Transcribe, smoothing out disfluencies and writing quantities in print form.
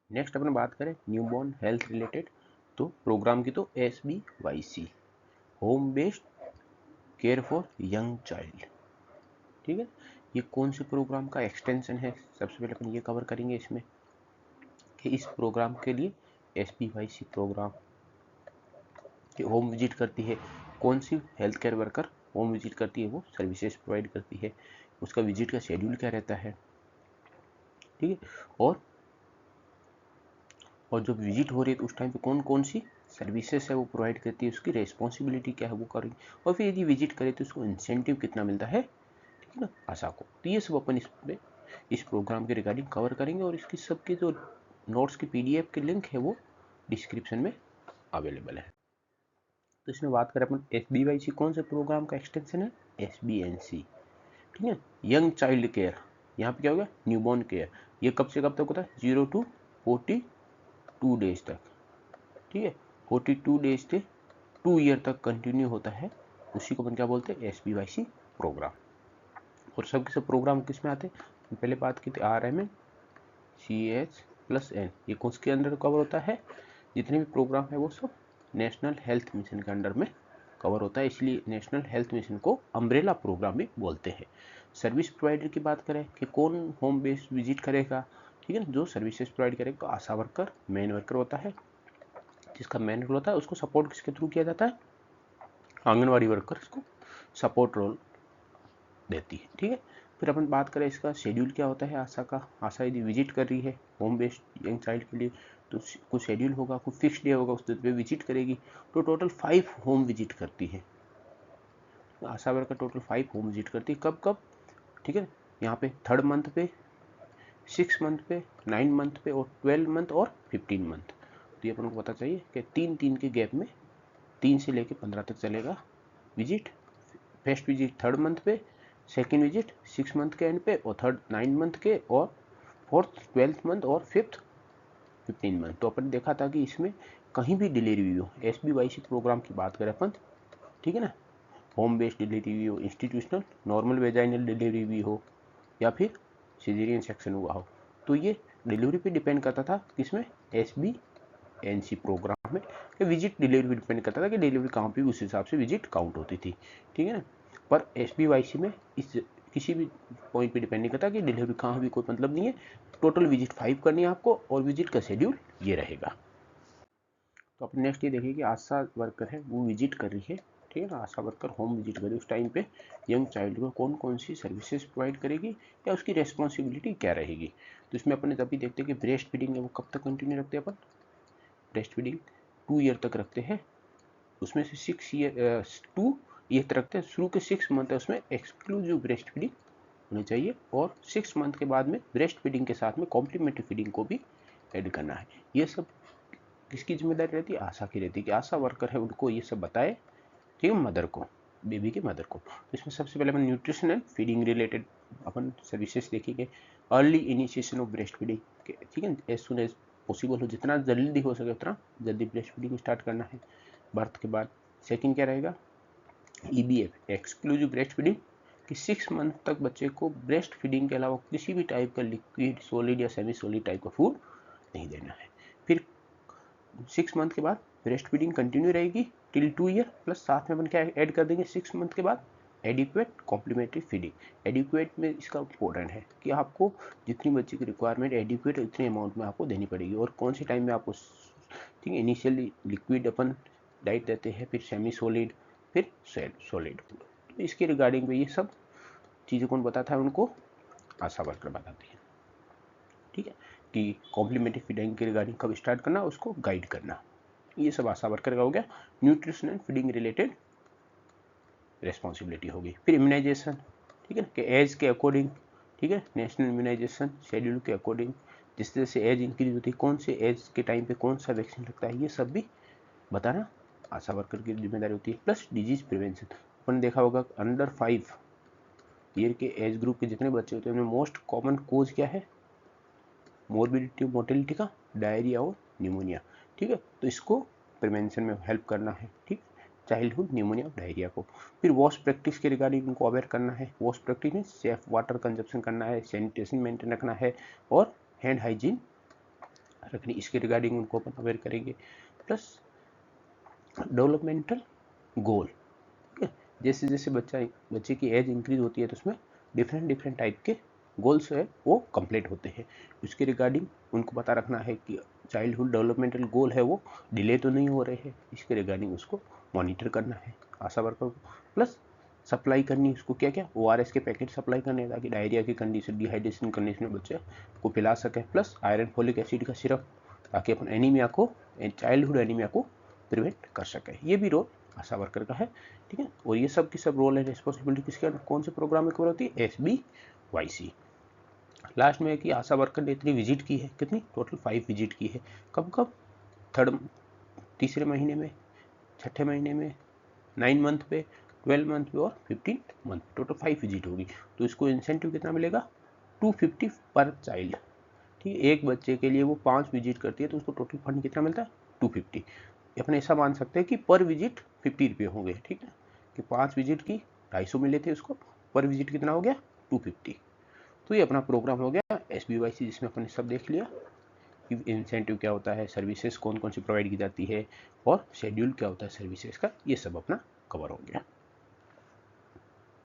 Next अपन बात करें newborn health related, तो प्रोग्राम की तो SBYC, home based care for young child. ठीक है, ये कौन से प्रोग्राम का एक्सटेंशन है, सबसे पहले अपन ये कवर करेंगे इसमें कि इस प्रोग्राम के लिए SBYC प्रोग्राम कि होम विजिट करती है, कौन सी health care worker home visit करती है, वो सर्विसेज प्रोवाइड करती है, उसका विजिट का शेड्यूल क्या रहता है। ठीक है, और जब विजिट हो रही है तो उस टाइम पे कौन कौन सी सर्विसेज है वो प्रोवाइड करती है, उसकी रेस्पॉन्सिबिलिटी क्या है वो करेंगे, और फिर यदि विजिट करे तो उसको इंसेंटिव कितना मिलता है, ठीक है ना, आशा को। तो ये सब अपन इस प्रोग्राम के रिगार्डिंग कवर करेंगे, और इसकी सबके जो नोट्स की PDF के लिंक है वो डिस्क्रिप्शन में अवेलेबल है। तो इसमें बात करें अपन SBYC कौन से प्रोग्राम का एक्सटेंशन है, SBNC। ठीक है, यंग चाइल्ड केयर, यहाँ पे क्या हो गया, न्यूबॉर्न केयर। ये कब से कब तक होता है, 0 to 42 डेज तक। ठीक है, 42 डेज से 2 ईयर तक कंटिन्यू होता है, उसी को अपन क्या बोलते हैं, SBYC प्रोग्राम। और सब के सब प्रोग्राम किस में आते हैं, पहले बात की थी RMNCH+N, ये कौन के अंडर कवर होता है, जितने भी प्रोग्राम है वो सब नेशनल हेल्थ मिशन के अंडर में कवर होता है, इसलिए नेशनल हेल्थ मिशन को अम्ब्रेला प्रोग्राम भी बोलते हैं। सर्विस प्रोवाइडर की बात करें कि कौन होम बेस्ड विजिट करेगा, ठीक है ना, जो सर्विसेज प्रोवाइड करेगा, तो आशा वर्कर मेन वर्कर होता है, जिसका मेन रोल होता है, उसको सपोर्ट किसके थ्रू किया जाता है, आंगनवाड़ी वर्कर्स को सपोर्ट रोल देती है। ठीक है, फिर अपन बात करें इसका शेड्यूल क्या होता है आशा का। आशा यदि विजिट कर रही है होम बेस्ड यंग चाइल्ड के लिए, तो कुछ शेड्यूल होगा, कुछ फिक्स डे होगा, उस दिन पे विजिट करेगी, तो टोटल 5 होम विजिट करती है। आशा वर्कर टोटल 5 होम विजिट करती है, कब कब, ठीक है, यहाँ पे 3rd मंथ पे, 6 मंथ पे, 9 मंथ पे, और 12 मंथ और 15 मंथ। तो ये अपन को पता चाहिए कि 3-3 के गैप में 3 से लेके 15 तक चलेगा visit. First visit 3rd month पे, सेकेंड विजिट 6 मंथ के एंड पे, और थर्ड 9 मंथ के, और फोर्थ 12th मंथ, और फिफ्थ 15 मंथ। तो अपन देखा था कि इसमें कहीं भी डिलीवरी हो, SBYC प्रोग्राम की बात करें अपन, ठीक है ना, होम बेस्ड डिलीवरी भी हो, इंस्टीट्यूशनल नॉर्मल वेजाइनल डिलीवरी भी हो, या फिर सिजेरियन सेक्शन हुआ हो, तो ये डिलीवरी पे डिपेंड करता था किसमें, SBNC प्रोग्राम में, कि विजिट डिलीवरी पे डिपेंड करता था कि डिलीवरी कहाँ पे, उस हिसाब से विजिट काउंट होती थी। ठीक है ना, पर SBYC में इस किसी भी पॉइंट पे डिपेंड नहीं करता कि डिलीवरी कहाँ भी, कोई मतलब नहीं है, टोटल विजिट 5 करनी है आपको, और विजिट का शेड्यूल ये रहेगा। तो अपन नेक्स्ट ये देखिए कि आशा वर्कर है वो विजिट कर रही है, ठीक है ना, आशा वर्कर होम विजिट कर रही है, उस टाइम पे यंग चाइल्ड को कौन कौन सी सर्विसेज प्रोवाइड करेगी, या उसकी रेस्पॉन्सिबिलिटी क्या रहेगी। तो इसमें अपन तभी देखते हैं कि ब्रेस्ट फीडिंग है वो कब तक कंटिन्यू रखते हैं अपन, ब्रेस्ट फीडिंग 2 ईयर तक रखते हैं, उसमें से 2 ईयर तक रखते हैं, शुरू के 6 मंथ है उसमें एक्सक्लूसिव ब्रेस्ट फीडिंग होनी चाहिए, और 6 मंथ के बाद में ब्रेस्ट फीडिंग के साथ में कॉम्प्लीमेंट्री फीडिंग को भी ऐड करना है। ये सब किसकी जिम्मेदारी रहती है, आशा की रहती है, कि आशा वर्कर है उनको ये सब बताए, ठीक है, मदर को, बेबी के मदर को। तो इसमें सबसे पहले अपन न्यूट्रिशन एंड फीडिंग रिलेटेड अपन सर्विसेज देखेंगे। Early initiation of breast feeding, ठीक है, एज सुन एज पॉसिबल हो, जितना जल्दी हो सके उतना जल्दी ब्रेस्ट फीडिंग स्टार्ट करना है बर्थ के बाद। सेकंड क्या रहेगा, EBF एक्सक्लूसिव ब्रेस्ट फीडिंग, कि 6 मंथ तक बच्चे को ब्रेस्ट फीडिंग के अलावा किसी भी टाइप का लिक्विड, सॉलिड या सेमी सॉलिड टाइप का फूड नहीं देना है। फिर 6 मंथ के बाद ब्रेस्ट फीडिंग कंटिन्यू रहेगी टिल 2 ईयर, प्लस साथ में अपन क्या ऐड कर देंगे 6 मंथ के बाद, एडिक्वेट कॉम्प्लीमेंट्री फीडिंग। एडिक्वेट में इसका इंपॉर्टेंट है कि आपको जितनी बच्चे की रिक्वायरमेंट एडिक्वेट उतने अमाउंट में आपको देनी पड़ेगी, और कौन से टाइम में आपको, ठीक है, इनिशियली लिक्विड अपन डाइट देते हैं, फिर सेमी सॉलिड, फिर सॉलिड फूड। तो इसके रिगार्डिंग में ये सब चीज़ें कौन बताता है उनको, आशा वर्कर बताती है। ठीक है, कि कॉम्प्लीमेंट्री फीडिंग के रिगार्डिंग कब स्टार्ट करना, उसको गाइड करना, ये सब आशा वर्कर का हो गया। Nutrition and feeding related responsibility होगी। फिर इम्यूनाइजेशन, ठीक है, कि एज के अकॉर्डिंग, ठीक है, नेशनल इम्यूनाइजेशन शेड्यूल के अकॉर्डिंग, जिस तरह से एज इंक्रीज होती है, कौन से एज के टाइम पे कौन सा वैक्सीन लगता है, ये सब भी बताना आशा वर्कर की जिम्मेदारी होती है। प्लस डिजीज प्रिवेंशन, अपन देखा होगा अंडर 5 ईयर के एज ग्रुप के जितने बच्चे होते हैं उनमें मोस्ट कॉमन कोज क्या है, मोर्बिडिटी मोर्टेलिटी का, डायरिया और न्यूमोनिया। ठीक है, तो इसको प्रिवेंशन में हेल्प करना है, ठीक, चाइल्डहुड न्यूमोनिया और डायरिया को। फिर वॉश प्रैक्टिस के रिगार्डिंग उनको अवेयर करना है, वॉश प्रैक्टिस में सेफ वाटर कंजप्शन करना है, सैनिटेशन मेंटेन रखना है, और हैंड हाइजीन रखनी, इसके रिगार्डिंग उनको अपन अवेयर करेंगे। प्लस डेवलपमेंटल गोल, ठीक है, जैसे जैसे बच्चे की एज इंक्रीज होती है तो उसमें डिफरेंट टाइप के गोल्स है वो कंप्लीट होते हैं। उसके रिगार्डिंग उनको पता रखना है कि चाइल्डहुड डेवलपमेंटल गोल है वो डिले तो नहीं हो रहे हैं, इसके रिगार्डिंग उसको मॉनिटर करना है आशा वर्कर को। प्लस सप्लाई करनी, उसको क्या क्या ORS के पैकेट सप्लाई करने हैं ताकि डायरिया की कंडीशन, डिहाइड्रेशन कंडीशन में बच्चे को पिला सकें। प्लस आयरन फोलिक एसिड का सिरप ताकि अपन एनीमिया को, चाइल्डहुड एनीमिया को प्रिवेंट कर सकें। ये भी रोल आशा वर्कर का है, ठीक है। और ये सब की सब रोल है रिस्पॉन्सिबिलिटी किसके अंदर, कौन से प्रोग्राम में कवर होती है, SBYC। लास्ट में है कि आशा वर्कर ने इतनी विजिट की है, कितनी, टोटल 5 विजिट की है। कब कब, तीसरे महीने में, छठे महीने में, 9 मंथ पे, 12 मंथ पे और 15 मंथ, टोटल 5 विजिट होगी। तो इसको इंसेंटिव कितना मिलेगा, 250 पर चाइल्ड, ठीक है। एक बच्चे के लिए वो 5 विजिट करती है तो उसको टोटल फंड कितना मिलता है, 250। अपने ऐसा मान सकते हैं कि पर विजिट 50 रुपये होंगे, ठीक है, कि 5 विजिट की 250 मिले थे उसको, पर विजिट कितना हो गया, 250। तो ये अपना प्रोग्राम हो गया SBYC, जिसमें अपन ने सब देख लिया कि इंसेंटिव क्या होता है, सर्विसेज कौन कौन सी प्रोवाइड की जाती है और शेड्यूल क्या होता है सर्विसेज का, ये सब अपना कवर हो गया।